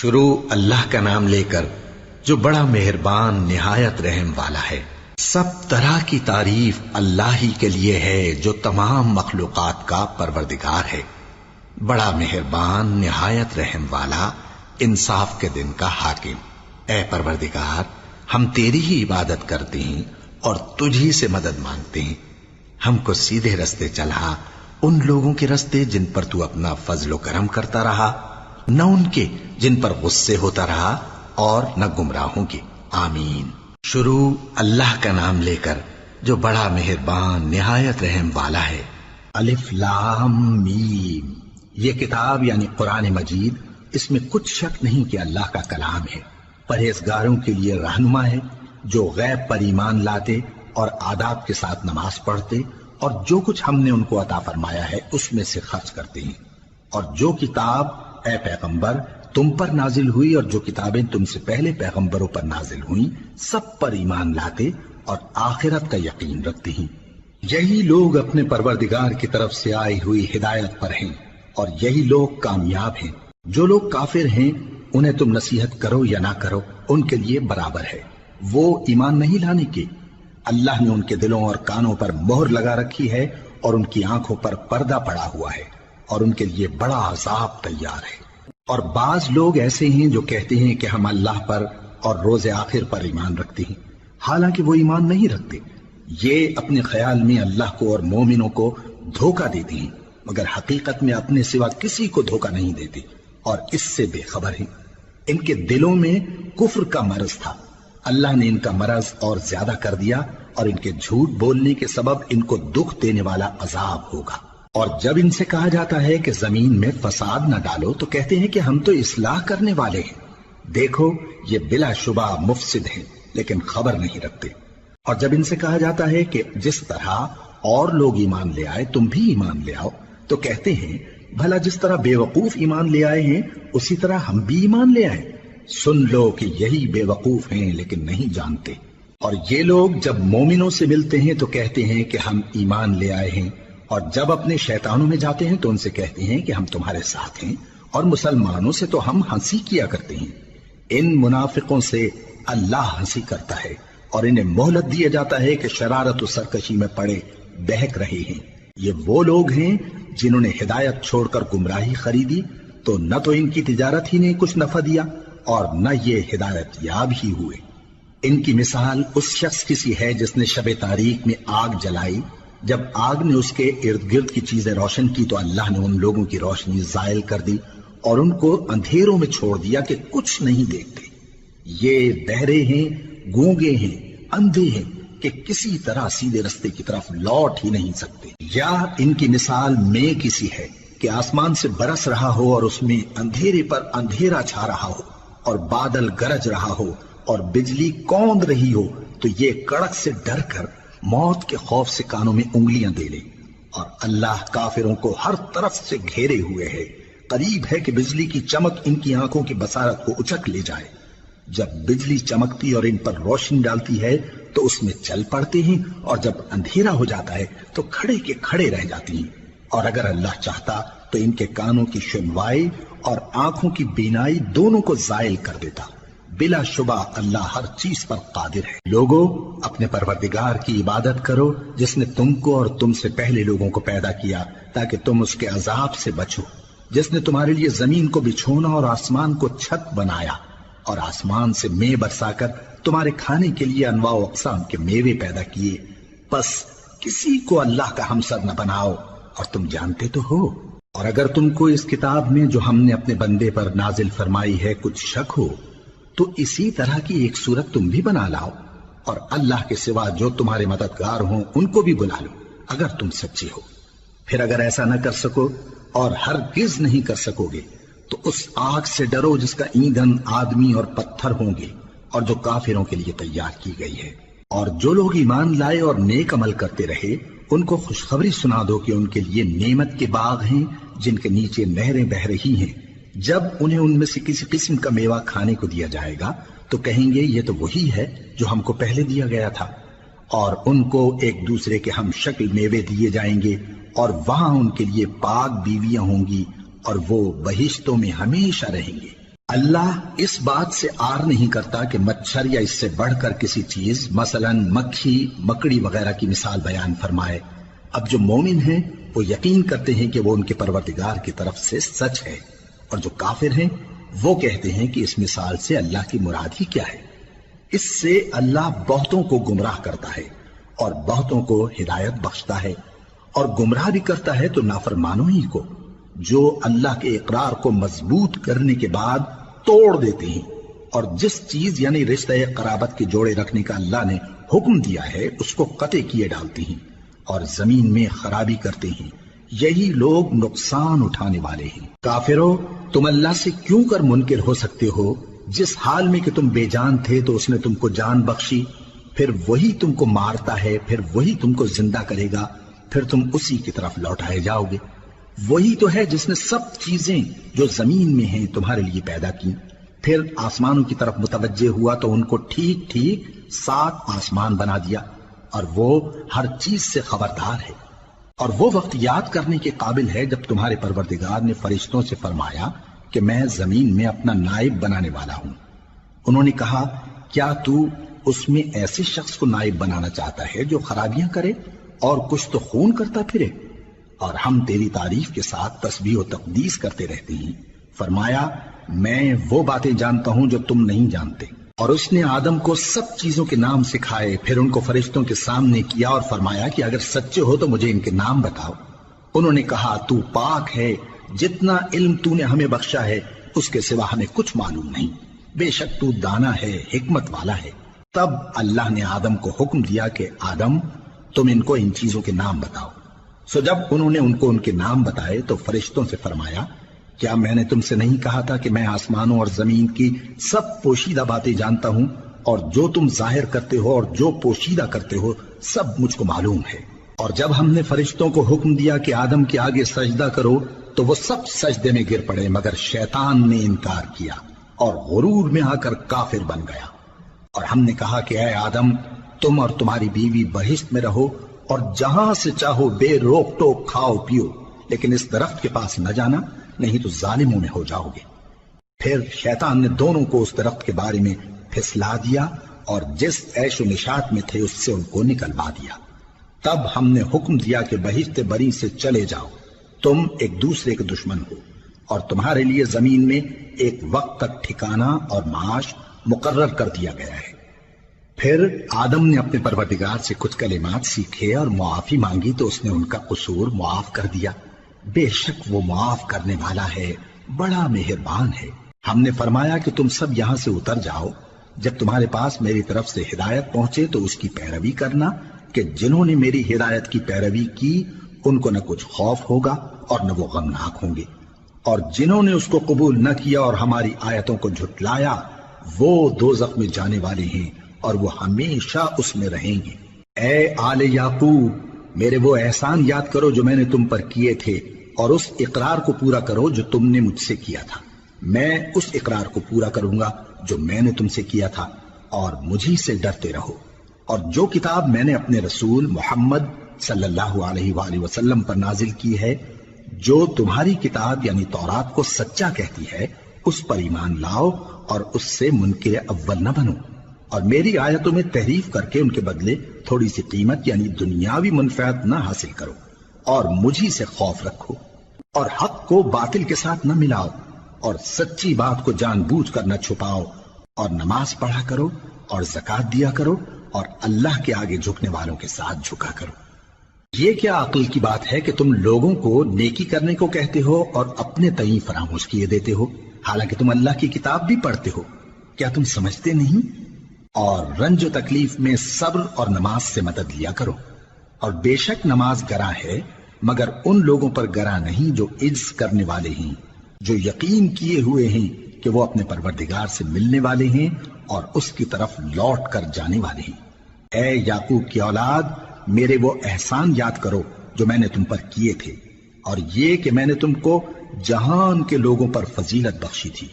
شروع اللہ کا نام لے کر جو بڑا مہربان نہایت رحم والا ہے۔ سب طرح کی تعریف اللہ ہی کے لیے ہے جو تمام مخلوقات کا پروردگار ہے، بڑا مہربان نہایت رحم والا، انصاف کے دن کا حاکم۔ اے پروردگار، ہم تیری ہی عبادت کرتے ہیں اور تجھی سے مدد مانگتے ہیں۔ ہم کو سیدھے رستے چلا، ان لوگوں کے رستے جن پر تو اپنا فضل و کرم کرتا رہا، نہ ان کے جن پر غصے ہوتا رہا، اور نہ گمراہوں کے۔ آمین۔ شروع اللہ کا نام لے کر جو بڑا مہربان نہایت رحم والا ہے۔ الف لام میم۔ یہ کتاب یعنی قرآن مجید، اس میں کچھ شک نہیں کہ اللہ کا کلام ہے، پرہیزگاروں کے لیے رہنما ہے، جو غیب پر ایمان لاتے اور آداب کے ساتھ نماز پڑھتے اور جو کچھ ہم نے ان کو عطا فرمایا ہے اس میں سے خرچ کرتے ہیں، اور جو کتاب اے پیغمبر تم پر نازل ہوئی اور جو کتابیں تم سے پہلے پیغمبروں پر نازل ہوئیں سب پر ایمان لاتے اور آخرت کا یقین رکھتے ہیں۔ یہی لوگ اپنے پروردگار کی طرف سے آئی ہوئی ہدایت پر ہیں اور یہی لوگ کامیاب ہیں۔ جو لوگ کافر ہیں انہیں تم نصیحت کرو یا نہ کرو ان کے لیے برابر ہے، وہ ایمان نہیں لانے کے۔ اللہ نے ان کے دلوں اور کانوں پر مہر لگا رکھی ہے اور ان کی آنکھوں پر پردہ پڑا ہوا ہے اور ان کے لیے بڑا عذاب تیار ہے۔ اور بعض لوگ ایسے ہیں جو کہتے ہیں کہ ہم اللہ پر اور روز آخر پر ایمان رکھتے ہیں، حالانکہ وہ ایمان نہیں رکھتے۔ یہ اپنے خیال میں اللہ کو اور مومنوں کو دھوکہ دیتے ہیں، مگر حقیقت میں اپنے سوا کسی کو دھوکہ نہیں دیتے اور اس سے بے خبر ہیں۔ ان کے دلوں میں کفر کا مرض تھا، اللہ نے ان کا مرض اور زیادہ کر دیا اور ان کے جھوٹ بولنے کے سبب ان کو دکھ دینے والا عذاب ہوگا۔ اور جب ان سے کہا جاتا ہے کہ زمین میں فساد نہ ڈالو تو کہتے ہیں کہ ہم تو اصلاح کرنے والے ہیں۔ دیکھو یہ بلا شبہ مفسد ہیں لیکن خبر نہیں رکھتے۔ اور جب ان سے کہا جاتا ہے کہ جس طرح اور لوگ ایمان لے آئے تم بھی ایمان لے آؤ تو کہتے ہیں بھلا جس طرح بے وقوف ایمان لے آئے ہیں اسی طرح ہم بھی ایمان لے آئیں۔ سن لو کہ یہی بے وقوف ہیں لیکن نہیں جانتے۔ اور یہ لوگ جب مومنوں سے ملتے ہیں تو کہتے ہیں کہ ہم ایمان لے آئے ہیں، اور جب اپنے شیطانوں میں جاتے ہیں تو ان سے کہتے ہیں کہ ہم تمہارے ساتھ ہیں، اور مسلمانوں سے تو ہم ہنسی کیا کرتے ہیں۔ ان منافقوں سے اللہ ہنسی کرتا ہے اور انہیں مہلت دیا جاتا ہے کہ شرارت و سرکشی میں پڑے بہک رہے ہیں۔ یہ وہ لوگ ہیں جنہوں نے ہدایت چھوڑ کر گمراہی خریدی، تو نہ تو ان کی تجارت ہی نے کچھ نفع دیا اور نہ یہ ہدایت یاب ہی ہوئے۔ ان کی مثال اس شخص کی سی ہے جس نے شب تاریک میں آگ جلائی، جب آگ نے اس کے ارد گرد کی چیزیں روشن کی تو اللہ نے ان لوگوں کی روشنی زائل کر دی اور ان کو اندھیروں میں چھوڑ دیا کہ کچھ نہیں دیکھتے۔ یہ بہرے ہیں، گونگے ہیں، اندھے ہیں کہ کسی طرح سیدھے رستے کی طرف لوٹ ہی نہیں سکتے۔ یا ان کی مثال میں کسی ہے کہ آسمان سے برس رہا ہو اور اس میں اندھیرے پر اندھیرا چھا رہا ہو اور بادل گرج رہا ہو اور بجلی کوند رہی ہو، تو یہ کڑک سے ڈر کر موت کے خوف سے کانوں میں انگلیاں دے لے۔ اور اللہ کافروں کو ہر طرف سے گھیرے ہوئے ہے، قریب ہے کہ بجلی کی چمک ان کی آنکھوں کی بصارت کو اچک لے جائے۔ جب بجلی چمکتی اور ان پر روشنی ڈالتی ہے تو اس میں چل پڑتے ہیں، اور جب اندھیرا ہو جاتا ہے تو کھڑے کے کھڑے رہ جاتی ہیں۔ اور اگر اللہ چاہتا تو ان کے کانوں کی سنوائی اور آنکھوں کی بینائی دونوں کو زائل کر دیتا۔ بلا شبہ اللہ ہر چیز پر قادر ہے۔ لوگو اپنے پروردگار کی عبادت کرو جس نے تم کو اور تم سے پہلے لوگوں کو پیدا کیا تاکہ تم اس کے عذاب سے بچو، جس نے تمہارے لیے زمین کو بچھونا اور آسمان کو چھت بنایا، اور آسمان سے مے برسا کر تمہارے کھانے کے لیے انواع و اقسام کے میوے پیدا کیے۔ پس کسی کو اللہ کا ہمسر نہ بناؤ، اور تم جانتے تو ہو۔ اور اگر تم کو اس کتاب میں جو ہم نے اپنے بندے پر نازل فرمائی ہے کچھ شک ہو تو اسی طرح کی ایک صورت تم بھی بنا لاؤ، اور اللہ کے سوا جو تمہارے مددگار ہوں ان کو بھی بلا لو اگر تم سچے ہو۔ پھر اگر ایسا نہ کر سکو اور ہرگز نہیں کر سکو گے تو اس آگ سے ڈرو جس کا ایندھن آدمی اور پتھر ہوں گے اور جو کافروں کے لیے تیار کی گئی ہے۔ اور جو لوگ ایمان لائے اور نیک عمل کرتے رہے ان کو خوشخبری سنا دو کہ ان کے لیے نعمت کے باغ ہیں جن کے نیچے نہریں بہہ رہی ہیں۔ جب انہیں ان میں سے کسی قسم کا میوہ کھانے کو دیا جائے گا تو کہیں گے یہ تو وہی ہے جو ہم کو پہلے دیا گیا تھا، اور ان کو ایک دوسرے کے ہم شکل میوے دیے جائیں گے، اور وہاں ان کے لیے پاک بیویاں ہوں گی اور وہ بہشتوں میں ہمیشہ رہیں گے۔ اللہ اس بات سے آر نہیں کرتا کہ مچھر یا اس سے بڑھ کر کسی چیز مثلاً مکھی مکڑی وغیرہ کی مثال بیان فرمائے۔ اب جو مومن ہیں وہ یقین کرتے ہیں کہ وہ ان کے پروردگار کی طرف سے سچ ہے، اور جو کافر ہیں وہ کہتے ہیں کہ اس مثال سے اللہ کی مراد ہی کیا ہے۔ اس سے اللہ بہتوں کو گمراہ کرتا ہے اور بہتوں کو ہدایت بخشتا ہے، اور گمراہ بھی کرتا ہے تو نافرمانوں ہی کو، جو اللہ کے اقرار کو مضبوط کرنے کے بعد توڑ دیتے ہیں، اور جس چیز یعنی رشتہ قرابت کے جوڑے رکھنے کا اللہ نے حکم دیا ہے اس کو قطع کیے ڈالتے ہیں اور زمین میں خرابی کرتے ہیں۔ یہی لوگ نقصان اٹھانے والے ہیں۔ کافرو، تم اللہ سے کیوں کر منکر ہو سکتے ہو؟ جس حال میں کہ تم بے جان تھے تو اس نے تم کو جان بخشی، پھر وہی تم کو مارتا ہے، پھر وہی تم کو زندہ کرے گا، پھر تم اسی کی طرف لوٹائے جاؤ گے۔ وہی تو ہے جس نے سب چیزیں جو زمین میں ہیں تمہارے لیے پیدا کی، پھر آسمانوں کی طرف متوجہ ہوا تو ان کو ٹھیک ٹھیک 7 آسمان بنا دیا، اور وہ ہر چیز سے خبردار ہے۔ اور وہ وقت یاد کرنے کے قابل ہے جب تمہارے پروردگار نے فرشتوں سے فرمایا کہ میں زمین میں اپنا نائب بنانے والا ہوں۔ انہوں نے کہا، کیا تو اس میں ایسے شخص کو نائب بنانا چاہتا ہے جو خرابیاں کرے اور کچھ تو خون کرتا پھرے؟ اور ہم تیری تعریف کے ساتھ تسبیح و تقدیس کرتے رہتے ہیں۔ فرمایا، میں وہ باتیں جانتا ہوں جو تم نہیں جانتے۔ اور اس نے آدم کو سب چیزوں کے نام سکھائے، پھر ان کو فرشتوں کے سامنے کیا اور فرمایا کہ اگر سچے ہو تو مجھے ان کے نام بتاؤ۔ انہوں نے کہا، تو پاک ہے، جتنا علم تو نے ہمیں بخشا ہے اس کے سوا ہمیں کچھ معلوم نہیں، بے شک تو دانا ہے، حکمت والا ہے۔ تب اللہ نے آدم کو حکم دیا کہ آدم، تم ان کو ان چیزوں کے نام بتاؤ۔ سو جب انہوں نے ان کو ان کے نام بتائے تو فرشتوں سے فرمایا، کیا میں نے تم سے نہیں کہا تھا کہ میں آسمانوں اور زمین کی سب پوشیدہ باتیں جانتا ہوں، اور جو تم ظاہر کرتے ہو اور جو پوشیدہ کرتے ہو سب مجھ کو معلوم ہے۔ اور جب ہم نے فرشتوں کو حکم دیا کہ آدم کے آگے سجدہ کرو تو وہ سب سجدے میں گر پڑے مگر شیطان نے انکار کیا اور غرور میں آ کر کافر بن گیا۔ اور ہم نے کہا کہ اے آدم، تم اور تمہاری بیوی بہشت میں رہو اور جہاں سے چاہو بے روک ٹوک کھاؤ پیو، لیکن اس درخت کے پاس نہ جانا، نہیں تو ظالموں میں ہو جاؤ گے۔ پھر شیطان نے دونوں کو اس درخت کے بارے میں پھسلا دیا اور جس عیش و نشاط میں تھے اس سے ان کو نکلوا دیا۔ تب ہم نے حکم دیا کہ بہشت بری سے چلے جاؤ، تم ایک دوسرے کے دشمن ہو، اور تمہارے لیے زمین میں ایک وقت تک ٹھکانہ اور معاش مقرر کر دیا گیا ہے۔ پھر آدم نے اپنے پروردگار سے کچھ کلمات سیکھے اور معافی مانگی تو اس نے ان کا قصور معاف کر دیا۔ بے شک وہ معاف کرنے والا ہے، بڑا مہربان ہے۔ ہم نے فرمایا کہ تم سب یہاں سے اتر جاؤ، جب تمہارے پاس میری طرف سے ہدایت پہنچے تو اس کی پیروی کرنا، کہ جنہوں نے میری ہدایت کی پیروی کی ان کو نہ کچھ خوف ہوگا اور نہ وہ غمناک ہوں گے، اور جنہوں نے اس کو قبول نہ کیا اور ہماری آیتوں کو جھٹلایا وہ دوزخ میں جانے والے ہیں اور وہ ہمیشہ اس میں رہیں گے۔ اے آل یعقوب، میرے وہ احسان یاد کرو جو میں نے تم پر کیے تھے، اور اس اقرار کو پورا کرو جو تم نے مجھ سے کیا تھا۔ میں اس اقرار کو پورا کروں گا جو میں نے تم سے کیا تھا، اور مجھی سے ڈرتے رہو۔ اور جو کتاب میں نے اپنے رسول محمد صلی اللہ علیہ وآلہ وسلم پر نازل کی ہے، جو تمہاری کتاب یعنی تورات کو سچا کہتی ہے، اس پر ایمان لاؤ اور اس سے منکر اول نہ بنو، اور میری آیتوں میں تحریف کر کے ان کے بدلے تھوڑی سی قیمت یعنی دنیاوی منفعت نہ حاصل کرو، اور مجھی سے خوف رکھو، اور حق کو باطل کے ساتھ نہ ملاؤ، اور سچی بات کو جان بوجھ کر نہ چھپاؤ، اور نماز پڑھا کرو اور زکوٰۃ دیا کرو، اور اللہ کے آگے جھکنے والوں کے ساتھ جھکا کرو۔ یہ کیا عقل کی بات ہے کہ تم لوگوں کو نیکی کرنے کو کہتے ہو اور اپنے تئیں فراموش کیے دیتے ہو، حالانکہ تم اللہ کی کتاب بھی پڑھتے ہو؟ کیا تم سمجھتے نہیں؟ اور رنج و تکلیف میں صبر اور نماز سے مدد لیا کرو، اور بے شک نماز گراں ہے مگر ان لوگوں پر گراں نہیں جو عجز کرنے والے ہیں، جو یقین کیے ہوئے ہیں کہ وہ اپنے پروردگار سے ملنے والے ہیں اور اس کی طرف لوٹ کر جانے والے ہیں۔ اے یعقوب کی اولاد، میرے وہ احسان یاد کرو جو میں نے تم پر کیے تھے، اور یہ کہ میں نے تم کو جہان کے لوگوں پر فضیلت بخشی تھی۔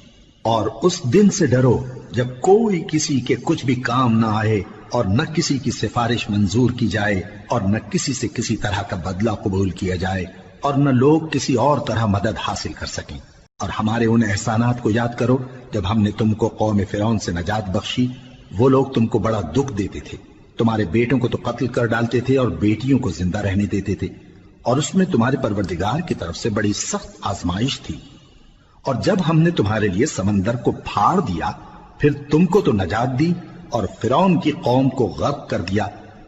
اور اس دن سے ڈرو جب کوئی کسی کے کچھ بھی کام نہ آئے، اور نہ کسی کی سفارش منظور کی جائے، اور نہ کسی سے کسی طرح کا بدلہ قبول کیا جائے، اور نہ لوگ کسی اور طرح مدد حاصل کر سکیں۔ اور ہمارے ان احسانات کو یاد کرو جب ہم نے تم کو قوم فرعون سے نجات بخشی، وہ لوگ تم کو بڑا دکھ دیتے تھے، تمہارے بیٹوں کو تو قتل کر ڈالتے تھے اور بیٹیوں کو زندہ رہنے دیتے تھے، اور اس میں تمہارے پروردگار کی طرف سے بڑی سخت آزمائش تھی۔ اور جب ہم نے تمہارے لیے سمندر کو پھاڑ دیا، پھر تم کو تو نجات دی اور فرعون کی قوم کو غرق کر دیا،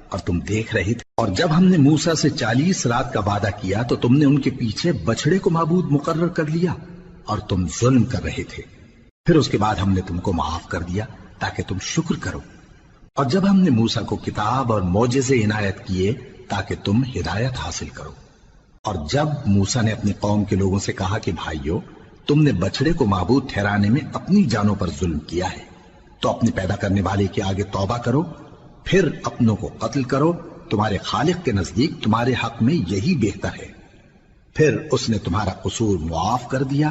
اور تم دیکھ رہے تھے۔ اور جب ہم نے موسیٰ سے 40 رات کا وعدہ کیا تو تم نے ان کے پیچھے بچڑے کو معبود مقرر کر لیا اور تم ظلم کر رہے تھے۔ پھر اس کے بعد ہم نے تم کو معاف کر دیا تاکہ تم شکر کرو۔ اور جب ہم نے موسیٰ کو کتاب اور معجزے عنایت کیے تاکہ تم ہدایت حاصل کرو۔ اور جب موسیٰ نے اپنی قوم کے لوگوں سے کہا کہ بھائیو، تم نے بچڑے کو معبود ٹھہرانے میں اپنی جانوں پر ظلم کیا ہے، تو اپنے پیدا کرنے والے کے آگے توبہ کرو، پھر اپنوں کو قتل کرو، تمہارے خالق کے نزدیک تمہارے حق میں یہی بہتر ہے۔ پھر اس نے تمہارا قصور معاف کر دیا،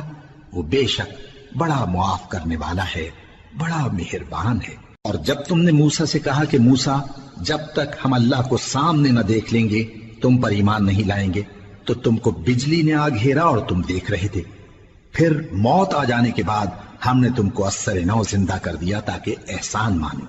وہ بے شک بڑا معاف کرنے والا ہے، بڑا مہربان ہے۔ اور جب تم نے موسیٰ سے کہا کہ موسیٰ، جب تک ہم اللہ کو سامنے نہ دیکھ لیں گے تم پر ایمان نہیں لائیں گے، تو تم کو بجلی نے آ گھیرا اور تم دیکھ رہے تھے۔ پھر موت آ جانے کے بعد ہم نے تم کو اثر نو زندہ کر دیا تاکہ احسان مانو۔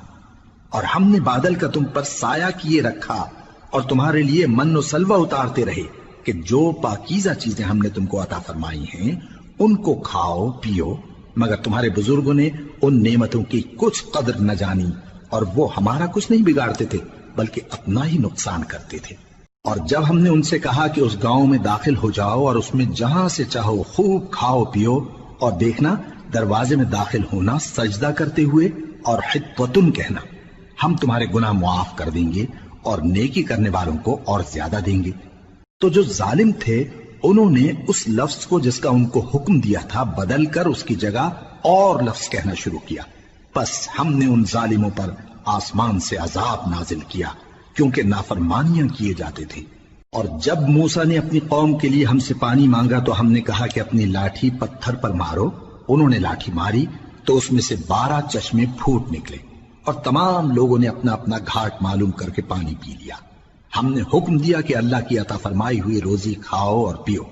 اور ہم نے بادل کا تم پر سایہ کیے رکھا اور تمہارے لیے من و سلوہ اتارتے رہے کہ جو پاکیزہ چیزیں ہم نے تم کو عطا فرمائی ہیں ان کو کھاؤ پیو، مگر تمہارے بزرگوں نے ان نعمتوں کی کچھ قدر نہ جانی، اور وہ ہمارا کچھ نہیں بگاڑتے تھے بلکہ اپنا ہی نقصان کرتے تھے۔ اور جب ہم نے ان سے کہا کہ اس گاؤں میں داخل ہو جاؤ اور اس میں جہاں سے چاہو خوب کھاؤ پیو، اور دیکھنا دروازے میں داخل ہونا سجدہ کرتے ہوئے اور حطوتن کہنا، ہم تمہارے گناہ معاف کر دیں گے اور نیکی کرنے والوں کو اور زیادہ دیں گے۔ تو جو ظالم تھے انہوں نے اس لفظ کو جس کا ان کو حکم دیا تھا بدل کر اس کی جگہ اور لفظ کہنا شروع کیا، پس ہم نے ان ظالموں پر آسمان سے عذاب نازل کیا کیونکہ نافرمانیاں کیے جاتے تھے۔ اور جب موسیٰ نے اپنی قوم کے لیے ہم سے پانی مانگا تو ہم نے کہا کہ اپنی لاٹھی پتھر پر مارو۔ انہوں نے لاٹھی ماری تو اس میں سے 12 چشمے پھوٹ نکلے اور تمام لوگوں نے اپنا اپنا گھاٹ معلوم کر کے پانی پی لیا۔ ہم نے حکم دیا کہ اللہ کی عطا فرمائی ہوئی روزی کھاؤ اور پیو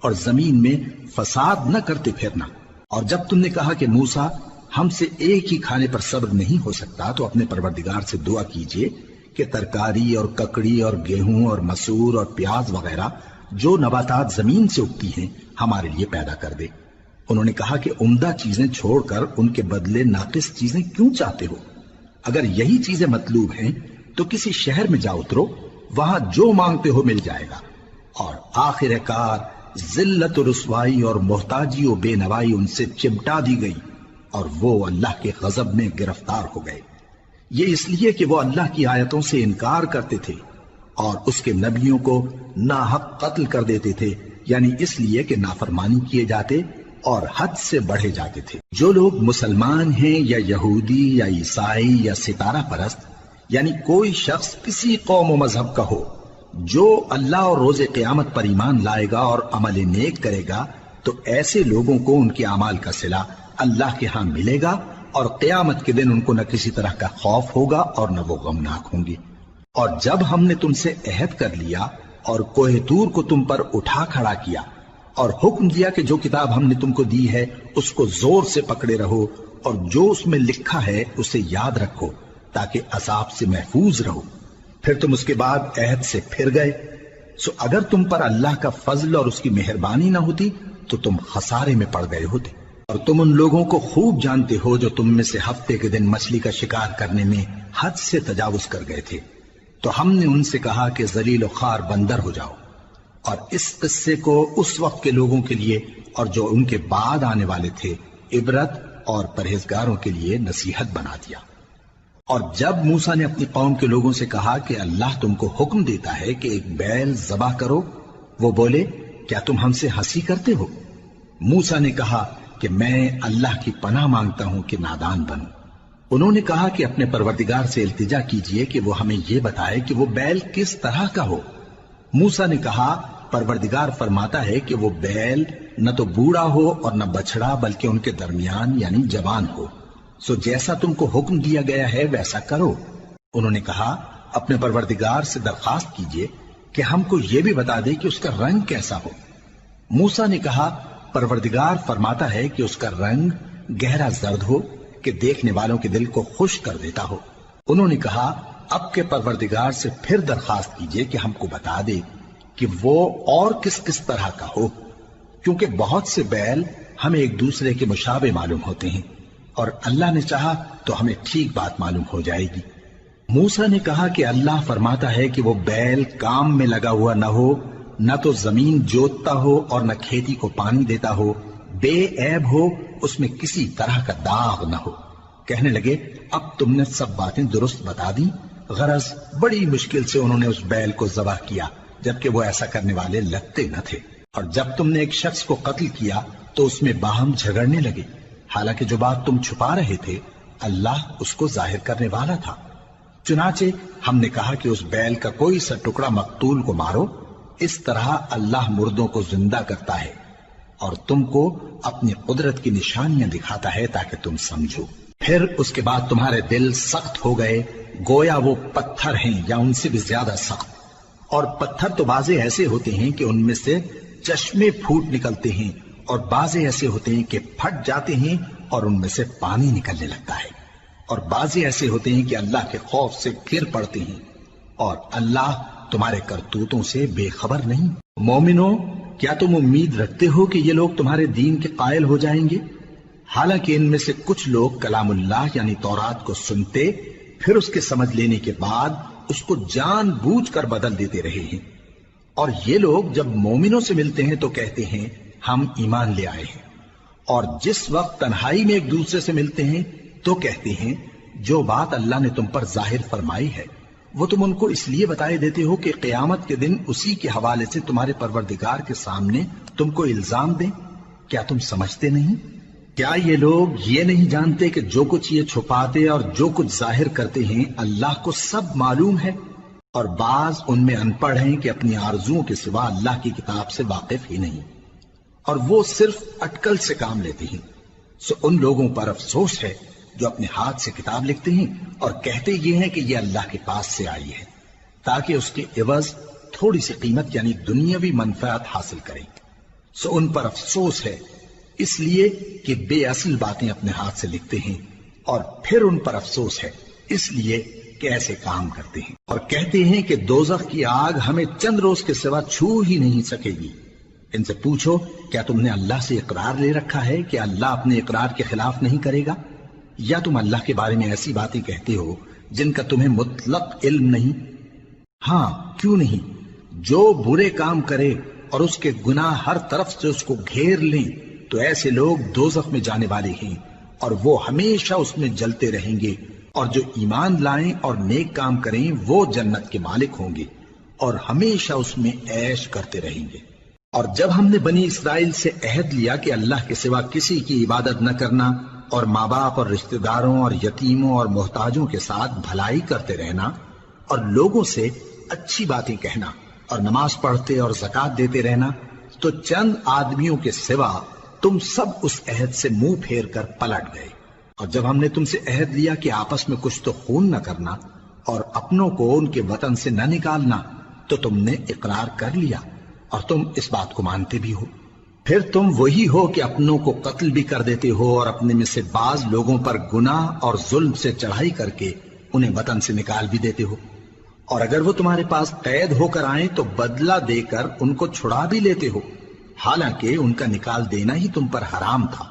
اور زمین میں فساد نہ کرتے پھرنا۔ اور جب تم نے کہا کہ موسیٰ ہم سے ایک ہی کھانے پر صبر نہیں ہو سکتا تو اپنے پروردگار سے دعا کیجئے کہ ترکاری اور ککڑی اور گیہوں اور مسور اور پیاز وغیرہ جو نباتات زمین سے اگتی ہیں ہمارے لیے پیدا کر دے۔ انہوں نے کہا کہ عمدہ چیزیں چھوڑ کر ان کے بدلے ناقص چیزیں کیوں چاہتے ہو؟ اگر یہی چیزیں مطلوب ہیں تو کسی شہر میں جا اترو، وہاں جو مانگتے ہو مل جائے گا۔ اور آخر کار ذلت و رسوائی اور محتاجی و بے نوائی ان سے چمٹا دی گئی اور وہ اللہ کے غضب میں گرفتار ہو گئے، یہ اس لیے کہ وہ اللہ کی آیتوں سے انکار کرتے تھے اور اس کے نبیوں کو ناحق قتل کر دیتے تھے، یعنی اس لیے کہ نافرمانی کیے جاتے اور حد سے بڑھے جاتے تھے۔ جو لوگ مسلمان ہیں یا یہودی یا عیسائی یا ستارہ پرست، یعنی کوئی شخص کسی قوم و مذہب کا ہو، جو اللہ اور روز قیامت پر ایمان لائے گا اور عمل نیک کرے گا تو ایسے لوگوں کو ان کے اعمال کا صلہ اللہ کے ہاں ملے گا، اور قیامت کے دن ان کو نہ کسی طرح کا خوف ہوگا اور نہ وہ غمناک ہوں گے۔ اور جب ہم نے تم سے عہد کر لیا اور کوہ طور کو تم پر اٹھا کھڑا کیا اور حکم دیا کہ جو کتاب ہم نے تم کو دی ہے اس کو زور سے پکڑے رہو اور جو اس میں لکھا ہے اسے یاد رکھو تاکہ عذاب سے محفوظ رہو، پھر تم اس کے بعد عہد سے پھر گئے، سو اگر تم پر اللہ کا فضل اور اس کی مہربانی نہ ہوتی تو تم خسارے میں پڑ گئے ہوتے۔ اور تم ان لوگوں کو خوب جانتے ہو جو تم میں سے ہفتے کے دن مچھلی کا شکار کرنے میں حد سے تجاوز کر گئے تھے، تو ہم نے ان سے کہا کہ ذلیل و خوار بندر ہو جاؤ، اور اس قصے کو اس وقت کے لوگوں کے لیے اور جو ان کے بعد آنے والے تھے عبرت اور پرہیزگاروں کے لیے نصیحت بنا دیا۔ اور جب موسیٰ نے اپنی قوم کے لوگوں سے کہا کہ اللہ تم کو حکم دیتا ہے کہ ایک بیل ذبح کرو، وہ بولے کیا تم ہم سے ہنسی کرتے ہو؟ موسیٰ نے کہا کہ میں اللہ کی پناہ مانگتا ہوں کہ نادان بنوں۔ انہوں نے کہا کہ اپنے پروردگار سے التجا کیجئے کہ وہ ہمیں یہ بتائے کہ وہ بیل کس طرح کا ہو۔ موسیٰ نے کہا پروردگار فرماتا ہے کہ وہ بیل نہ تو بوڑھا ہو اور نہ بچڑا بلکہ ان کے درمیان یعنی جوان ہو، سو جیسا تم کو حکم دیا گیا ہے ویسا کرو۔ انہوں نے کہا اپنے پروردگار سے درخواست کیجئے کہ ہم کو یہ بھی بتا دے کہ اس کا رنگ کیسا ہو۔ موسیٰ نے کہا پروردگار فرماتا ہے کہ اس کا رنگ گہرا زرد ہو کہ دیکھنے والوں کے دل کو خوش کر دیتا ہو۔ انہوں نے کہا اب کے پروردگار سے پھر درخواست کیجئے کہ ہم کو بتا دے کہ وہ اور کس کس طرح کا ہو، کیونکہ بہت سے بیل ہمیں ایک دوسرے کے مشابہ معلوم ہوتے ہیں، اور اللہ نے چاہا تو ہمیں ٹھیک بات معلوم ہو جائے گی۔ موسیٰ نے کہا کہ اللہ فرماتا ہے کہ وہ بیل کام میں لگا ہوا نہ ہو، نہ تو زمین جوتتا ہو اور نہ کھیتی کو پانی دیتا ہو، بے عیب ہو، اس میں کسی طرح کا داغ نہ ہو۔ کہنے لگے اب تم نے سب باتیں درست بتا دی۔ غرض بڑی مشکل سے انہوں نے اس بیل کو ذبح کیا، جبکہ وہ ایسا کرنے والے لگتے نہ تھے۔ اور جب تم نے ایک شخص کو قتل کیا تو اس میں باہم جھگڑنے لگے، حالانکہ جو بات تم چھپا رہے تھے اللہ اس کو ظاہر کرنے والا تھا۔ چنانچہ ہم نے کہا کہ اس بیل کا کوئی سا ٹکڑا مقتول کو مارو، اس طرح اللہ مردوں کو زندہ کرتا ہے اور تم کو اپنی قدرت کی نشانیاں دکھاتا ہے تاکہ تم سمجھو۔ پھر اس کے بعد تمہارے دل سخت ہو گئے، گویا وہ پتھر ہیں یا ان سے بھی زیادہ سخت۔ اور پتھر تو بعضے ایسے ہوتے ہیں کہ ان میں سے چشمے پھوٹ نکلتے ہیں، اور بعضے ایسے ہوتے ہیں کہ پھٹ جاتے ہیں اور ان میں سے پانی نکلنے لگتا ہے، اور بعضے ایسے ہوتے ہیں کہ اللہ کے خوف سے گر پڑتے ہیں، اور اللہ تمہارے کرتوتوں سے بے خبر نہیں۔ مومنو، کیا تم امید رکھتے ہو کہ یہ لوگ تمہارے دین کے قائل ہو جائیں گے؟ حالانکہ ان میں سے کچھ لوگ کلام اللہ یعنی تورات کو سنتے، پھر اس کے سمجھ لینے کے بعد اس کو جان بوجھ کر بدل دیتے رہے ہیں، اور یہ لوگ جب مومنوں سے ملتے ہیں تو کہتے ہیں ہم ایمان لے آئے ہیں، اور جس وقت تنہائی میں ایک دوسرے سے ملتے ہیں تو کہتے ہیں جو بات اللہ نے تم پر ظاہر فرمائی ہے وہ تم ان کو اس لیے بتائے دیتے ہو کہ قیامت کے دن اسی کے حوالے سے تمہارے پروردگار کے سامنے تم کو الزام دیں۔ کیا تم سمجھتے نہیں؟ کیا یہ لوگ یہ نہیں جانتے کہ جو کچھ یہ چھپاتے اور جو کچھ ظاہر کرتے ہیں اللہ کو سب معلوم ہے؟ اور بعض ان میں ان پڑھ ہیں کہ اپنی آرزوؤں کے سوا اللہ کی کتاب سے واقف ہی نہیں، اور وہ صرف اٹکل سے کام لیتے ہیں۔ سو ان لوگوں پر افسوس ہے جو اپنے ہاتھ سے کتاب لکھتے ہیں اور کہتے یہ ہیں کہ یہ اللہ کے پاس سے آئی ہے، تاکہ اس کے عوض تھوڑی سی قیمت یعنی دنیاوی منفعت حاصل کریں۔ سو ان پر افسوس ہے اس لیے کہ بے اصل باتیں اپنے ہاتھ سے لکھتے ہیں، اور پھر ان پر افسوس ہے اس لیے کہ ایسے کام کرتے ہیں، اور کہتے ہیں کہ دوزخ کی آگ ہمیں چند روز کے سوا چھو ہی نہیں سکے گی۔ ان سے پوچھو کیا تم نے اللہ سے اقرار لے رکھا ہے کہ اللہ اپنے اقرار کے خلاف نہیں کرے گا، یا تم اللہ کے بارے میں ایسی باتیں کہتے ہو جن کا تمہیں مطلق علم نہیں؟ ہاں کیوں نہیں، جو برے کام کرے اور اس کے گناہ ہر طرف سے اس کو گھیر لیں تو ایسے لوگ دوزخ میں جانے والے ہیں، اور وہ ہمیشہ اس میں جلتے رہیں گے، اور جو ایمان لائیں اور نیک کام کریں وہ جنت کے مالک ہوں گے اور ہمیشہ اس میں عیش کرتے رہیں گے۔ اور جب ہم نے بنی اسرائیل سے عہد لیا کہ اللہ کے سوا کسی کی عبادت نہ کرنا، اور ماں باپ اور رشتہ داروں اور یتیموں اور محتاجوں کے ساتھ بھلائی کرتے رہنا، اور لوگوں سے اچھی باتیں کہنا، اور نماز پڑھتے اور زکوٰۃ دیتے رہنا، تو چند آدمیوں کے سوا تم سب اس عہد سے منہ پھیر کر پلٹ گئے۔ اور جب ہم نے تم سے عہد لیا کہ آپس میں کچھ تو خون نہ کرنا اور اپنوں کو ان کے وطن سے نہ نکالنا، تو تم نے اقرار کر لیا اور تم اس بات کو مانتے بھی ہو۔ پھر تم وہی ہو کہ اپنوں کو قتل بھی کر دیتے ہو اور اپنے میں سے بعض لوگوں پر گناہ اور ظلم سے چڑھائی کر کے انہیں وطن سے نکال بھی دیتے ہو، اور اگر وہ تمہارے پاس قید ہو کر آئیں تو بدلہ دے کر ان کو چھڑا بھی لیتے ہو، حالانکہ ان کا نکال دینا ہی تم پر حرام تھا۔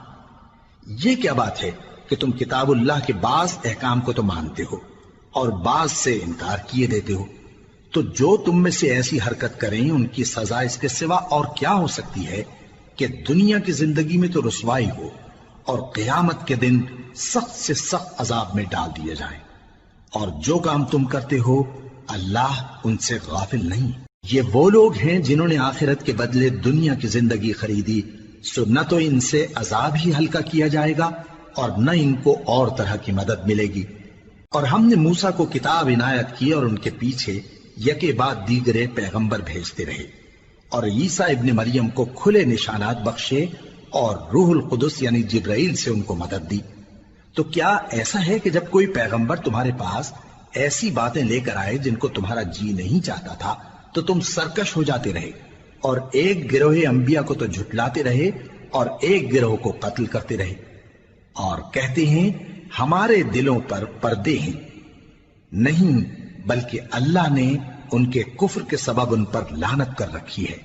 یہ کیا بات ہے کہ تم کتاب اللہ کے بعض احکام کو تو مانتے ہو اور بعض سے انکار کیے دیتے ہو؟ تو جو تم میں سے ایسی حرکت کریں ان کی سزا اس کے سوا اور کیا ہو سکتی ہے کہ دنیا کی زندگی میں تو رسوائی ہو اور قیامت کے دن سخت سے سخت عذاب میں ڈال دیے جائیں۔ اور جو کام تم کرتے ہو اللہ ان سے غافل نہیں۔ یہ وہ لوگ ہیں جنہوں نے آخرت کے بدلے دنیا کی زندگی خریدی، سو نہ تو ان سے عذاب ہی ہلکا کیا جائے گا اور نہ ان کو اور طرح کی مدد ملے گی۔ اور ہم نے موسیٰ کو کتاب عنایت کی اور ان کے پیچھے یکے بعد دیگرے پیغمبر بھیجتے رہے، اور عیسیٰ ابن مریم کو کھلے نشانات بخشے اور روح القدس یعنی جبرائیل سے ان کو مدد دی۔ تو کیا ایسا ہے کہ جب کوئی پیغمبر تمہارے پاس ایسی باتیں لے کر آئے جن کو تمہارا جی نہیں چاہتا تھا تو تم سرکش ہو جاتے رہے، اور ایک گروہ انبیاء کو تو جھٹلاتے رہے اور ایک گروہ کو قتل کرتے رہے؟ اور کہتے ہیں ہمارے دلوں پر پردے ہیں، نہیں بلکہ اللہ نے ان کے کفر کے سبب ان پر لعنت کر رکھی ہے،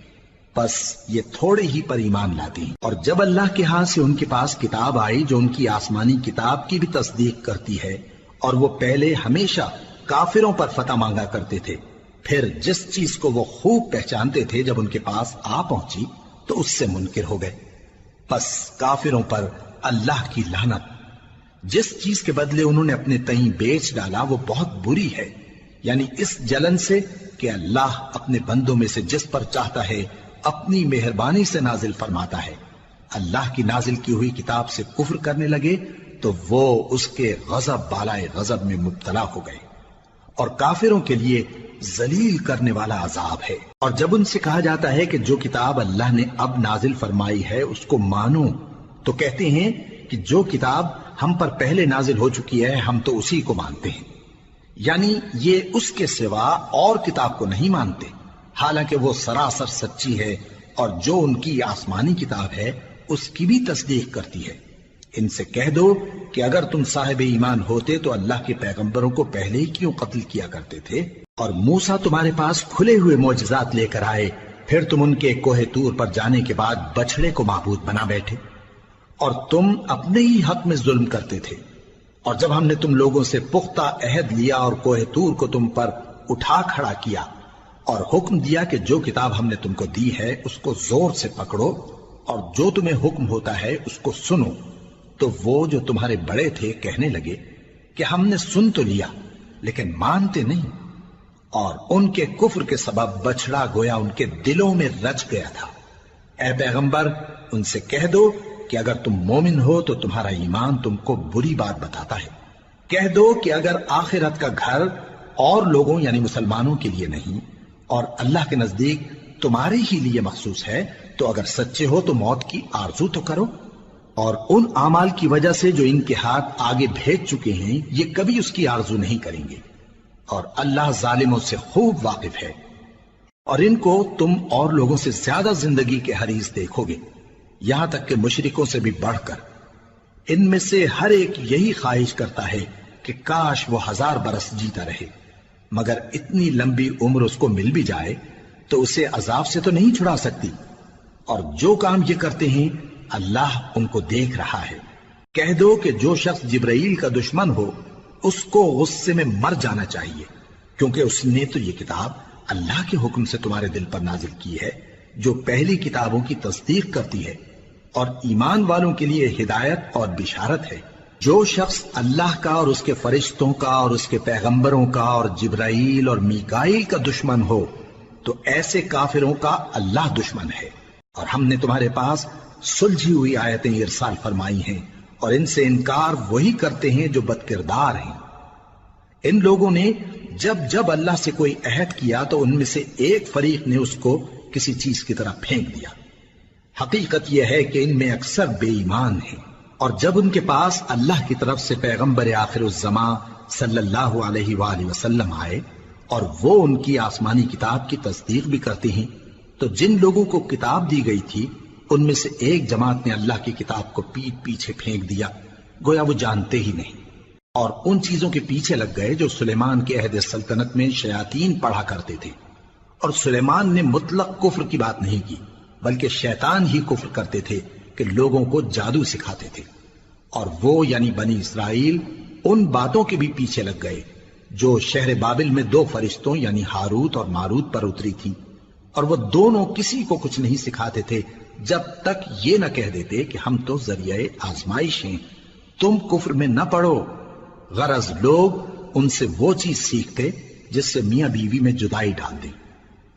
بس یہ تھوڑے ہی پر ایمان لاتے ہیں۔ اور جب اللہ کے ہاں سے ان کے پاس کتاب آئی جو ان کی آسمانی کتاب کی بھی تصدیق کرتی ہے، اور وہ پہلے ہمیشہ کافروں پر فتح مانگا کرتے تھے، پھر جس چیز کو وہ خوب پہچانتے تھے جب ان کے پاس آ پہنچی تو اس سے منکر ہو گئے، بس کافروں پر اللہ کی لعنت۔ جس چیز کے بدلے انہوں نے اپنے تئیں بیچ ڈالا وہ بہت بری ہے، یعنی اس جلن سے کہ اللہ اپنے بندوں میں سے جس پر چاہتا ہے اپنی مہربانی سے نازل فرماتا ہے۔ اللہ کی نازل کی ہوئی کتاب سے کفر کرنے لگے تو وہ اس کے غضب بالائے غضب میں مبتلا ہو گئے، اور کافروں کے لیے ذلیل کرنے والا عذاب ہے۔ اور جب ان سے کہا جاتا ہے کہ جو کتاب اللہ نے اب نازل فرمائی ہے اس کو مانو، تو کہتے ہیں کہ جو کتاب ہم پر پہلے نازل ہو چکی ہے ہم تو اسی کو مانتے ہیں، یعنی یہ اس کے سوا اور کتاب کو نہیں مانتے، حالانکہ وہ سراسر سچی ہے، اور جو ان کی آسمانی کتاب ہے اس کی بھی تصدیق کرتی ہے۔ ان سے کہہ دو کہ اگر تم صاحب ایمان ہوتے تو اللہ کے پیغمبروں کو پہلے ہی کیوں قتل کیا کرتے تھے؟ اور موسیٰ تمہارے پاس کھلے ہوئے معجزات لے کر آئے، پھر تم ان کے کوہ طور پر جانے کے بعد بچڑے کو معبود بنا بیٹھے، اور تم اپنے ہی حق میں ظلم کرتے تھے۔ اور جب ہم نے تم لوگوں سے پختہ عہد لیا اور کوہ طور کو تم پر اٹھا کھڑا کیا اور حکم دیا کہ جو کتاب ہم نے تم کو دی ہے اس کو زور سے پکڑو اور جو تمہیں حکم ہوتا ہے اس کو سنو، تو وہ جو تمہارے بڑے تھے کہنے لگے کہ ہم نے سن تو لیا لیکن مانتے نہیں، اور ان کے کفر کے سبب بچڑا گویا ان کے دلوں میں رچ گیا تھا۔ اے پیغمبر ان سے کہہ دو کہ اگر تم مومن ہو تو تمہارا ایمان تم کو بری بات بتاتا ہے۔ کہہ دو کہ اگر آخرت کا گھر اور لوگوں یعنی مسلمانوں کے لیے نہیں اور اللہ کے نزدیک تمہارے ہی لیے مخصوص ہے تو اگر سچے ہو تو موت کی آرزو تو کرو، اور ان اعمال کی وجہ سے جو ان کے ہاتھ آگے بھیج چکے ہیں یہ کبھی اس کی آرزو نہیں کریں گے، اور اللہ ظالموں سے خوب واقف ہے۔ اور ان کو تم اور لوگوں سے زیادہ زندگی کے حریص دیکھو گے، یہاں تک کہ مشرکوں سے بھی بڑھ کر۔ ان میں سے ہر ایک یہی خواہش کرتا ہے کہ کاش وہ 1000 برس جیتا رہے، مگر اتنی لمبی عمر اس کو مل بھی جائے تو اسے عذاب سے تو نہیں چھڑا سکتی، اور جو کام یہ کرتے ہیں اللہ ان کو دیکھ رہا ہے۔ کہہ دو کہ جو شخص جبرائیل کا دشمن ہو اس کو غصے میں مر جانا چاہیے، کیونکہ اس نے تو یہ کتاب اللہ کے حکم سے تمہارے دل پر نازل کی ہے جو پہلی کتابوں کی تصدیق کرتی ہے، اور ایمان والوں کے لیے ہدایت اور بشارت ہے۔ جو شخص اللہ کا اور اس کے فرشتوں کا اور اس کے پیغمبروں کا اور جبرائیل اور میکائیل کا دشمن ہو تو ایسے کافروں کا اللہ دشمن ہے۔ اور ہم نے تمہارے پاس سلجھی ہوئی آیتیں ارسال فرمائی ہیں، اور ان سے انکار وہی کرتے ہیں جو بد کردار ہیں۔ ان لوگوں نے جب جب اللہ سے کوئی عہد کیا تو ان میں سے ایک فریق نے اس کو کسی چیز کی طرح پھینک دیا۔ حقیقت یہ ہے کہ ان میں اکثر بے ایمان ہیں، اور جب ان کے پاس اللہ کی طرف سے پیغمبر آخر الزماں صلی اللہ علیہ وآلہ وسلم آئے اور وہ ان کی آسمانی کتاب کی تصدیق بھی کرتے ہیں، تو جن لوگوں کو کتاب دی گئی تھی ان میں سے ایک جماعت نے اللہ کی کتاب کو پیٹ پیچھے پھینک دیا، گویا وہ جانتے ہی نہیں، اور ان چیزوں کے پیچھے لگ گئے جو سلیمان کے عہد سلطنت میں شیاطین پڑھا کرتے تھے۔ اور سلیمان نے مطلق کفر کی بات نہیں کی، بلکہ شیطان ہی کفر کرتے تھے کہ لوگوں کو جادو سکھاتے تھے، اور وہ یعنی بنی اسرائیل ان باتوں کے بھی پیچھے لگ گئے جو شہر بابل میں 2 فرشتوں یعنی ہاروت اور ماروت پر اتری تھی، اور وہ دونوں کسی کو کچھ نہیں سکھاتے تھے جب تک یہ نہ کہہ دیتے کہ ہم تو ذریعہ آزمائش ہیں، تم کفر میں نہ پڑو۔ غرض لوگ ان سے وہ چیز سیکھتے جس سے میاں بیوی میں جدائی ڈال دیں،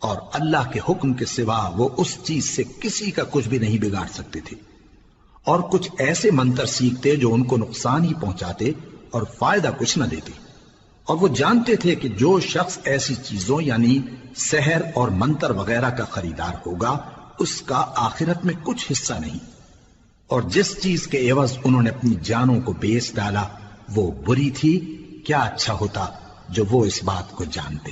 اور اللہ کے حکم کے سوا وہ اس چیز سے کسی کا کچھ بھی نہیں بگاڑ سکتے تھے، اور کچھ ایسے منتر سیکھتے جو ان کو نقصان ہی پہنچاتے اور فائدہ کچھ نہ دیتے، اور وہ جانتے تھے کہ جو شخص ایسی چیزوں یعنی سحر اور منتر وغیرہ کا خریدار ہوگا اس کا آخرت میں کچھ حصہ نہیں، اور جس چیز کے عوض انہوں نے اپنی جانوں کو بیچ ڈالا وہ بری تھی، کیا اچھا ہوتا جو وہ اس بات کو جانتے۔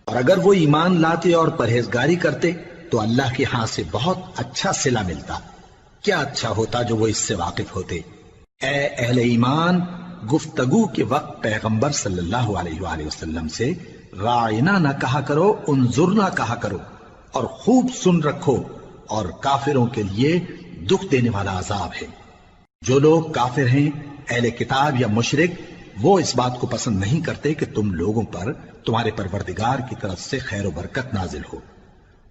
اور اگر وہ ایمان لاتے اور پرہیزگاری کرتے تو اللہ کے ہاں سے بہت اچھا صلہ ملتا، کیا اچھا ہوتا جو وہ اس سے واقف ہوتے۔ اے اہل ایمان، گفتگو کے وقت پیغمبر صلی اللہ علیہ وآلہ وسلم سے رائنا نہ کہا کرو، انظرنا کہا کرو، اور خوب سن رکھو، اور کافروں کے لیے دکھ دینے والا عذاب ہے۔ جو لوگ کافر ہیں، اہل کتاب یا مشرک، وہ اس بات کو پسند نہیں کرتے کہ تم لوگوں پر تمہارے پروردگار کی طرف سے خیر و برکت نازل ہو،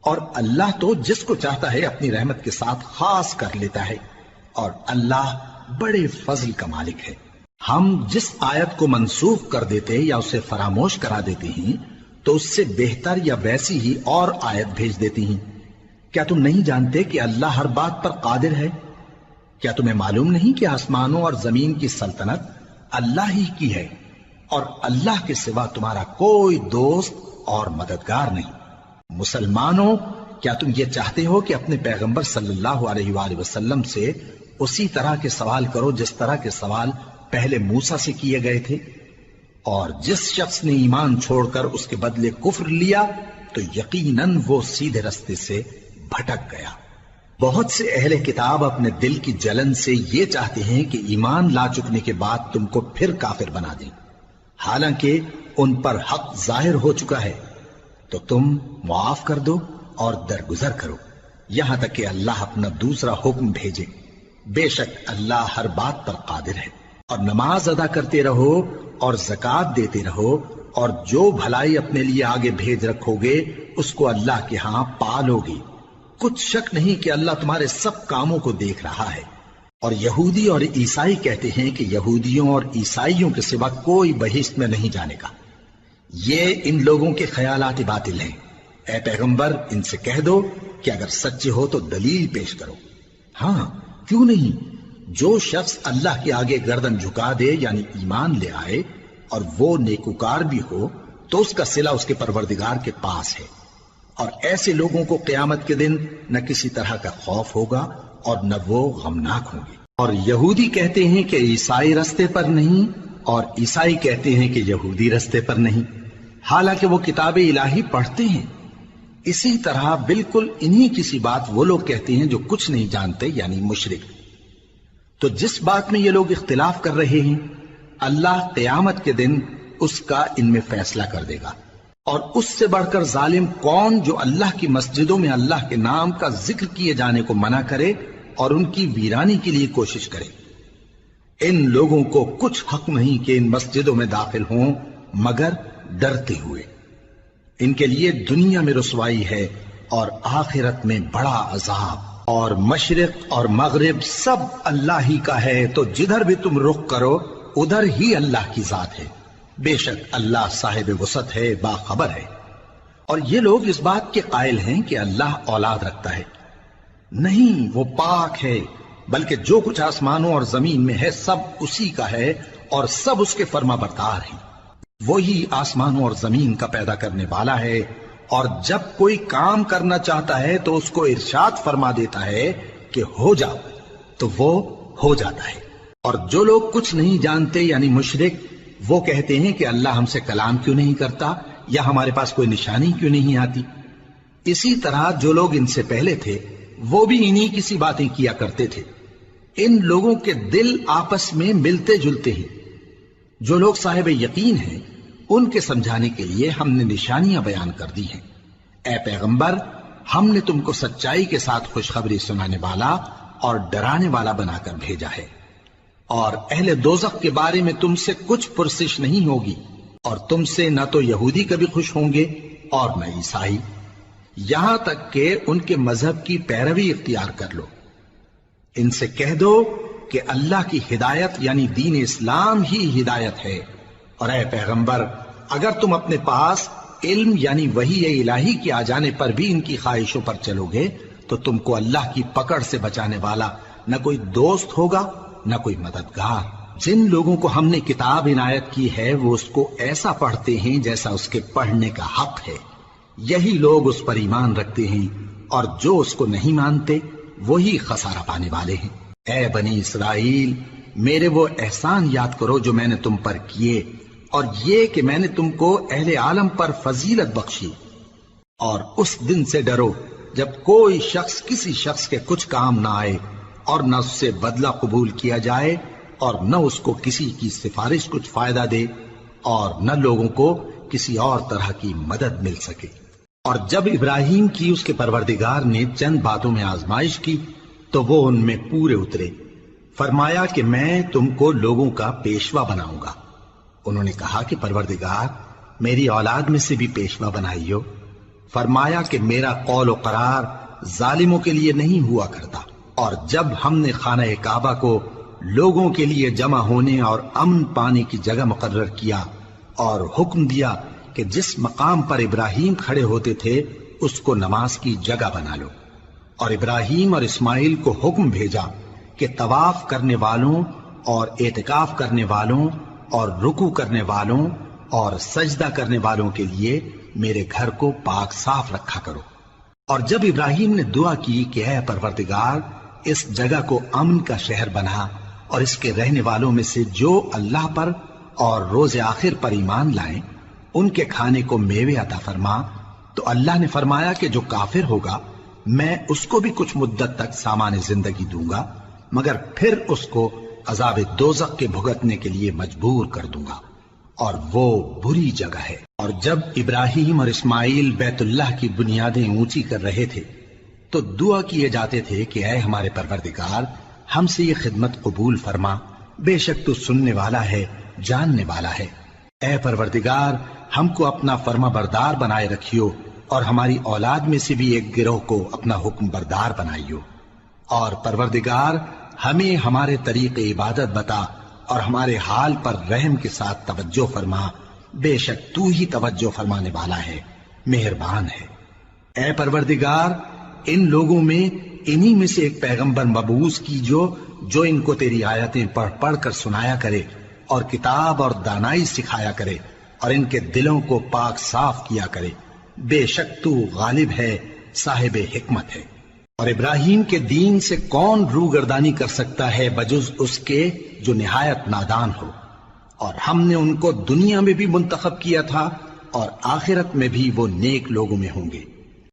اور اللہ تو جس کو چاہتا ہے اپنی رحمت کے ساتھ خاص کر لیتا ہے، اور اللہ بڑے فضل کا مالک ہے۔ ہم جس آیت کو منسوخ کر دیتے یا اسے فراموش کرا دیتے ہیں تو اس سے بہتر یا ویسی ہی اور آیت بھیج دیتی ہیں۔ کیا تم نہیں جانتے کہ اللہ ہر بات پر قادر ہے؟ کیا تمہیں معلوم نہیں کہ آسمانوں اور زمین کی سلطنت اللہ ہی کی ہے، اور اللہ کے سوا تمہارا کوئی دوست اور مددگار نہیں؟ مسلمانوں، کیا تم یہ چاہتے ہو کہ اپنے پیغمبر صلی اللہ علیہ وآلہ وسلم سے اسی طرح کے سوال کرو جس طرح کے سوال پہلے موسیٰ سے کیے گئے تھے؟ اور جس شخص نے ایمان چھوڑ کر اس کے بدلے کفر لیا تو یقیناً وہ سیدھے رستے سے بھٹک گیا۔ بہت سے اہل کتاب اپنے دل کی جلن سے یہ چاہتے ہیں کہ ایمان لا چکنے کے بعد تم کو پھر کافر بنا دیں، حالانکہ ان پر حق ظاہر ہو چکا ہے۔ تو تم معاف کر دو اور درگزر کرو یہاں تک کہ اللہ اپنا دوسرا حکم بھیجے۔ بے شک اللہ ہر بات پر قادر ہے۔ اور نماز ادا کرتے رہو اور زکوٰۃ دیتے رہو، اور جو بھلائی اپنے لیے آگے بھیج رکھو گے اس کو اللہ کے ہاں پالو گے۔ کچھ شک نہیں کہ اللہ تمہارے سب کاموں کو دیکھ رہا ہے۔ اور یہودی اور عیسائی کہتے ہیں کہ یہودیوں اور عیسائیوں کے سوا کوئی بہشت میں نہیں جانے گا۔ یہ ان لوگوں کے خیالات باطل ہیں۔ اے پیغمبر، ان سے کہہ دو کہ اگر سچے ہو تو دلیل پیش کرو۔ ہاں، کیوں نہیں؟ جو شخص اللہ کے آگے گردن جھکا دے یعنی ایمان لے آئے اور وہ نیکوکار بھی ہو تو اس کا صلہ اس کے پروردگار کے پاس ہے، اور ایسے لوگوں کو قیامت کے دن نہ کسی طرح کا خوف ہوگا اور نہ وہ غمناک ہوں گے۔ اور یہودی کہتے ہیں کہ عیسائی رستے پر نہیں، اور عیسائی کہتے ہیں کہ یہودی رستے پر نہیں، حالانکہ وہ کتاب الہی پڑھتے ہیں۔ اسی طرح بالکل انہی کسی بات وہ لوگ کہتے ہیں جو کچھ نہیں جانتے یعنی مشرک۔ تو جس بات میں یہ لوگ اختلاف کر رہے ہیں اللہ قیامت کے دن اس کا ان میں فیصلہ کر دے گا۔ اور اس سے بڑھ کر ظالم کون جو اللہ کی مسجدوں میں اللہ کے نام کا ذکر کیے جانے کو منع کرے اور ان کی ویرانی کے لیے کوشش کرے۔ ان لوگوں کو کچھ حق نہیں کہ ان مسجدوں میں داخل ہوں مگر ڈرتے ہوئے۔ ان کے لیے دنیا میں رسوائی ہے اور آخرت میں بڑا عذاب۔ اور مشرق اور مغرب سب اللہ ہی کا ہے، تو جدھر بھی تم رخ کرو ادھر ہی اللہ کی ذات ہے۔ بے شک اللہ صاحب وسعت ہے، باخبر ہے۔ اور یہ لوگ اس بات کے قائل ہیں کہ اللہ اولاد رکھتا ہے۔ نہیں، وہ پاک ہے، بلکہ جو کچھ آسمانوں اور زمین میں ہے سب اسی کا ہے، اور سب اس کے فرما بردار ہیں۔ وہی آسمانوں اور زمین کا پیدا کرنے والا ہے، اور جب کوئی کام کرنا چاہتا ہے تو اس کو ارشاد فرما دیتا ہے کہ ہو جا، تو وہ ہو جاتا ہے۔ اور جو لوگ کچھ نہیں جانتے یعنی مشرک، وہ کہتے ہیں کہ اللہ ہم سے کلام کیوں نہیں کرتا، یا ہمارے پاس کوئی نشانی کیوں نہیں آتی۔ اسی طرح جو لوگ ان سے پہلے تھے وہ بھی انہی کسی باتیں کیا کرتے تھے۔ ان لوگوں کے دل آپس میں ملتے جلتے ہیں۔ جو لوگ صاحب یقین ہیں ان کے سمجھانے کے لیے ہم نے نشانیاں بیان کر دی ہیں۔ اے پیغمبر، ہم نے تم کو سچائی کے ساتھ خوشخبری سنانے والا اور ڈرانے والا بنا کر بھیجا ہے، اور اہل دوزخ کے بارے میں تم سے کچھ پرسش نہیں ہوگی، اور تم سے نہ تو یہودی کبھی خوش ہوں گے اور نہ عیسائی، یہاں تک کہ ان کے مذہب کی پیروی اختیار کر لو۔ ان سے کہہ دو کہ اللہ کی ہدایت یعنی دین اسلام ہی ہدایت ہے، اور اے پیغمبر اگر تم اپنے پاس علم یعنی وحی الہی کے آ جانے پر بھی ان کی خواہشوں پر چلو گے تو تم کو اللہ کی پکڑ سے بچانے والا نہ کوئی دوست ہوگا نہ کوئی مددگار۔ جن لوگوں کو ہم نے کتاب عنایت کی ہے وہ اس کو ایسا پڑھتے ہیں جیسا اس کے پڑھنے کا حق ہے، یہی لوگ اس پر ایمان رکھتے ہیں، اور جو اس کو نہیں مانتے وہی خسارہ پانے والے ہیں۔ اے بنی اسرائیل، میرے وہ احسان یاد کرو جو میں نے تم پر کیے، اور یہ کہ میں نے تم کو اہل عالم پر فضیلت بخشی۔ اور اس دن سے ڈرو جب کوئی شخص کسی شخص کے کچھ کام نہ آئے اور نہ اس سے بدلہ قبول کیا جائے، اور نہ اس کو کسی کی سفارش کچھ فائدہ دے اور نہ لوگوں کو کسی اور طرح کی مدد مل سکے۔ اور جب ابراہیم کی اس کے پروردگار نے چند باتوں میں آزمائش کی تو وہ ان میں پورے اترے۔ فرمایا کہ میں تم کو لوگوں کا پیشوا بناؤں گا۔ انہوں نے کہا کہ پروردگار میری اولاد میں سے بھی پیشوا بنائیو۔ فرمایا کہ میرا قول و قرار ظالموں کے لیے نہیں ہوا کرتا۔ اور جب ہم نے خانہ کعبہ کو لوگوں کے لیے جمع ہونے اور امن پانے کی جگہ مقرر کیا اور حکم دیا کہ جس مقام پر ابراہیم کھڑے ہوتے تھے اس کو نماز کی جگہ بنا لو، اور ابراہیم اور اسماعیل کو حکم بھیجا کہ طواف کرنے والوں اور اعتکاف کرنے والوں اور رکوع کرنے والوں اور سجدہ کرنے والوں کے لیے میرے گھر کو پاک صاف رکھا کرو۔ اور جب ابراہیم نے دعا کی کہ اے پروردگار اس جگہ کو امن کا شہر بنا اور اس کے رہنے والوں میں سے جو اللہ پر اور روز آخر پر ایمان لائیں ان کے کھانے کو میوے عطا فرما، تو اللہ نے فرمایا کہ جو کافر ہوگا میں اس کو بھی کچھ مدت تک سامان زندگی دوں گا، مگر پھر اس کو عذاب دوزخ کے بھگتنے کے لیے مجبور کر دوں گا، اور وہ بری جگہ ہے۔ اور جب ابراہیم اور اسماعیل بیت اللہ کی بنیادیں اونچی کر رہے تھے تو دعا کیے جاتے تھے کہ اے ہمارے پروردگار ہم سے یہ خدمت قبول فرما، بے شک تو سننے والا ہے، جاننے والا ہے۔ اے پروردگار ہم کو اپنا فرما بردار بنائے رکھیو، اور ہماری اولاد میں سے بھی ایک گروہ کو اپنا حکم بردار بنائیو، اور پروردگار ہمیں ہمارے طریق عبادت بتا اور ہمارے حال پر رحم کے ساتھ توجہ فرما، بے شک تو ہی توجہ فرمانے والا ہے، مہربان ہے۔ اے پروردگار ان لوگوں میں انہی میں سے ایک پیغمبر مبعوث کیجو جو ان کو تیری آیتیں پڑھ پڑھ کر سنایا کرے اور کتاب اور دانائی سکھایا کرے اور ان کے دلوں کو پاک صاف کیا کرے، بے شک تو غالب ہے، صاحب حکمت ہے۔ اور ابراہیم کے دین سے کون روگردانی کر سکتا ہے بجز اس کے جو نہایت نادان ہو، اور ہم نے ان کو دنیا میں بھی منتخب کیا تھا اور آخرت میں بھی وہ نیک لوگوں میں ہوں گے۔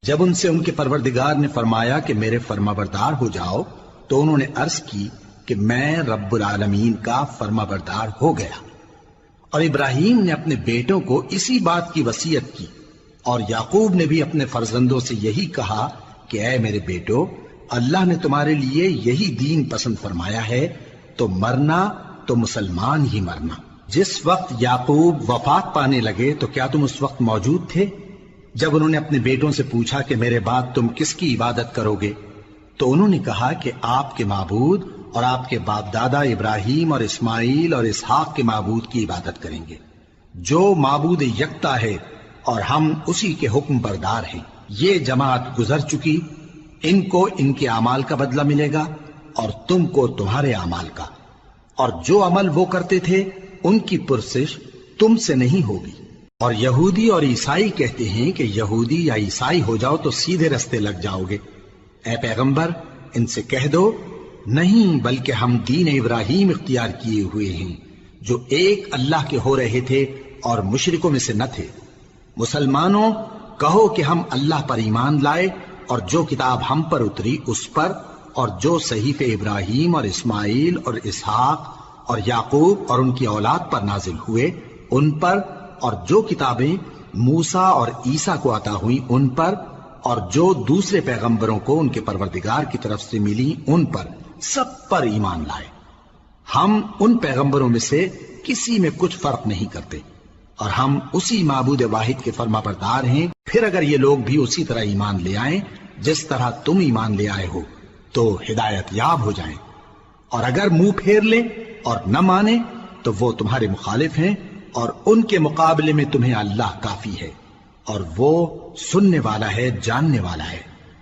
جب ان سے ان کے پروردگار نے فرمایا کہ میرے فرما بردار ہو جاؤ تو انہوں نے عرض کی کہ میں رب العالمین کا فرما بردار ہو گیا۔ اور ابراہیم نے اپنے بیٹوں کو اسی بات کی وصیت کی، اور یعقوب نے بھی اپنے فرزندوں سے یہی کہا کہ اے میرے بیٹو اللہ نے تمہارے لیے یہی دین پسند فرمایا ہے، تو مرنا تو مسلمان ہی مرنا۔ جس وقت یعقوب وفات پانے لگے تو کیا تم اس وقت موجود تھے جب انہوں نے اپنے بیٹوں سے پوچھا کہ میرے بعد تم کس کی عبادت کرو گے؟ تو انہوں نے کہا کہ آپ کے معبود اور آپ کے باپ دادا ابراہیم اور اسماعیل اور اسحاق کے معبود کی عبادت کریں گے، جو معبود یکتا ہے اور ہم اسی کے حکم بردار ہیں۔ یہ جماعت گزر چکی، ان کو ان کے اعمال کا بدلہ ملے گا اور تم کو تمہارے اعمال کا، اور جو عمل وہ کرتے تھے ان کی پرسش تم سے نہیں ہوگی۔ اور یہودی اور عیسائی کہتے ہیں کہ یہودی یا عیسائی ہو جاؤ تو سیدھے رستے لگ جاؤ گے۔ اے پیغمبر ان سے کہہ دو نہیں، بلکہ ہم دین ابراہیم اختیار کیے ہوئے ہیں جو ایک اللہ کے ہو رہے تھے اور مشرکوں میں سے نہ تھے۔ مسلمانوں کہو کہ ہم اللہ پر ایمان لائے اور جو کتاب ہم پر اتری اس پر، اور جو صحیفے ابراہیم اور اسماعیل اور اسحاق اور یعقوب اور ان کی اولاد پر نازل ہوئے ان پر، اور جو کتابیں موسیٰ اور عیسیٰ کو عطا ہوئیں ان پر، اور جو دوسرے پیغمبروں کو ان کے پروردگار کی طرف سے ملی ان پر، سب پر ایمان لائے۔ ہم ان پیغمبروں میں سے کسی میں کچھ فرق نہیں کرتے، اور ہم اسی معبود واحد کے فرما بردار ہیں۔ پھر اگر یہ لوگ بھی اسی طرح ایمان لے آئیں جس طرح تم ایمان لے آئے ہو تو ہدایت یاب ہو جائیں، اور اگر منہ پھیر لیں اور نہ مانیں تو وہ تمہارے مخالف ہیں، اور ان کے مقابلے میں تمہیں اللہ کافی ہے، اور وہ سننے والا ہے، جاننے والا ہے۔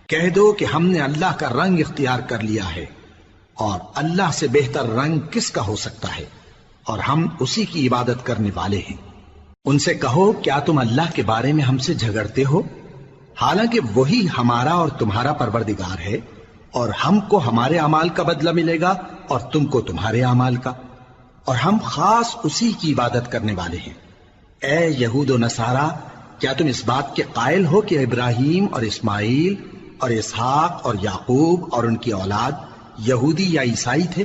کہہ دو کہ ہم نے اللہ کا رنگ اختیار کر لیا ہے، اور اللہ سے بہتر رنگ کس کا ہو سکتا ہے، اور ہم اسی کی عبادت کرنے والے ہیں۔ ان سے کہو کیا تم اللہ کے بارے میں ہم سے جھگڑتے ہو، حالانکہ وہی ہمارا اور تمہارا پروردگار ہے، اور ہم کو ہمارے اعمال کا بدلہ ملے گا اور تم کو تمہارے اعمال کا، اور ہم خاص اسی کی عبادت کرنے والے ہیں۔ اے یہود و نصارا کیا تم اس بات کے قائل ہو کہ ابراہیم اور اسماعیل اور اسحاق اور یعقوب اور ان کی اولاد یہودی یا عیسائی تھے؟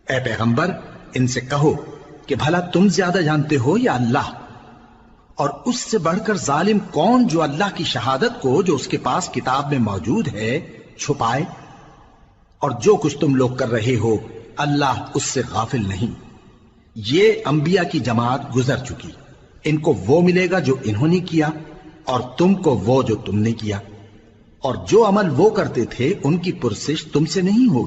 اے پیغمبر ان سے کہو کہ بھلا تم زیادہ جانتے ہو یا اللہ؟ اور اس سے بڑھ کر ظالم کون جو اللہ کی شہادت کو جو اس کے پاس کتاب میں موجود ہے چھپائے؟ اور جو کچھ تم لوگ کر رہے ہو اللہ اس سے غافل نہیں۔ یہ انبیاء کی جماعت گزر چکی، ان کو وہ ملے گا جو انہوں نے کیا اور تم کو وہ جو تم نے کیا، اور جو عمل وہ کرتے تھے ان کی پرسش تم سے نہیں ہوگی۔